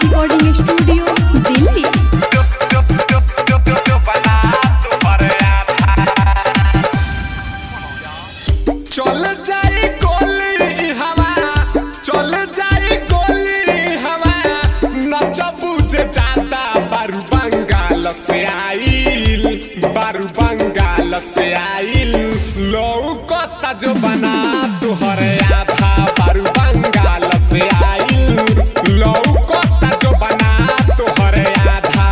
Recording studio Delhi. चल जाई गोली हवा, चल जाई गोली हवा, नचबू जे जाता बारू बंगाल से आइल, बारू बंगाल से आइल, लौकता जो बना तुहरे आधा, बारू बंगाल से आइल, लौकता जो बना तुहरे आधा।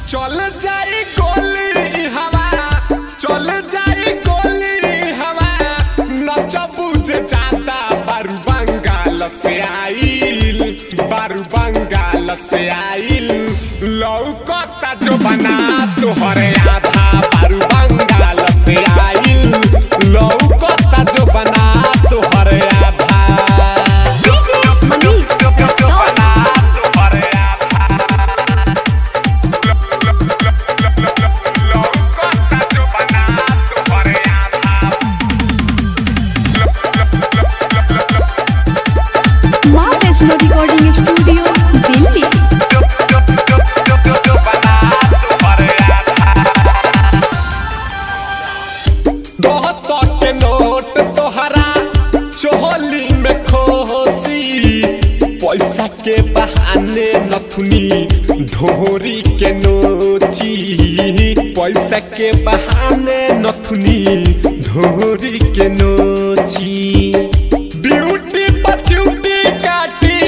चल जाई गोली हवा, चल जाई गोली हवा, नचबू जे जाता बारू बंगाल से आइल, बारू बंगाल से आइल, लौकता जो बना तुहरे आधा, बारू बंगाल से आइल, लौकता जो बना तुहरे आधा। Recording studio Delhi. के नोट तोहरा चोली में खोसी, पैसा के बहाने नथुनी ढोरी के नोची, पैसा के बहाने नथुनी ढोरी के नोची। ब्यूटी पच्यूटी काटी,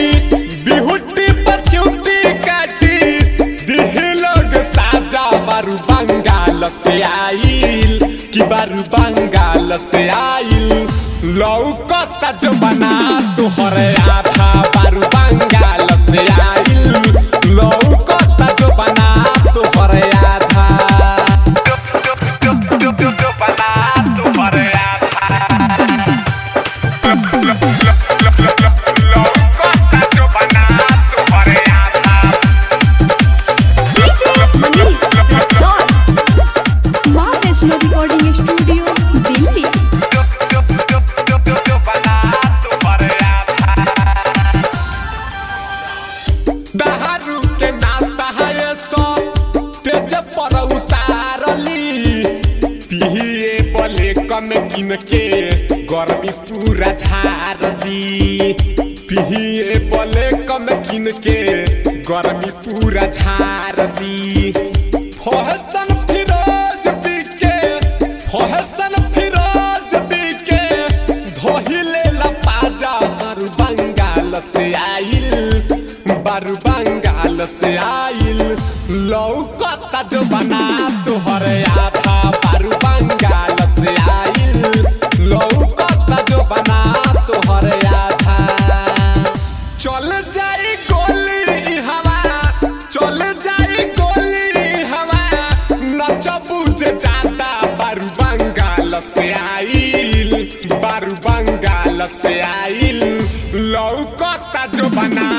ब्यूटी पच्यूटी काटी, दिहे लोग साजा बारू बंगाल से आइल, कि बारू बंगाल से आइल, लौकता जो बना तुहरे आधा, बारू बंगाल से आइल, लौकता जो बना तुहरे आधा, जो बना तुहरे आधा, लौकता जो बना तुहरे आधा। Recording studio Delhi. दारू के नाता है सो तेज पर उतारली, पिए बोले कम किन के गर्मी पूरा झाड़ दी, पिए बोले कम किन के गर्मी पूरा झाड़ दी। फहसन फिरोज बिके, फहसन फिरोज बिके, धोहिले लपाजा बारू बंगाल से आइल, बारू बंगाल से आइल, लौकता जो बना तुहरे आधा, बारू बंगाल से आइल, लौकता जो बना तुहरे आधा। चल जाई गोली हवा, चल जाई गोली हवा, नचबू जे जाता बारू बंगाल से आइल, बारू बंगाल से आइल, लौकता जो बना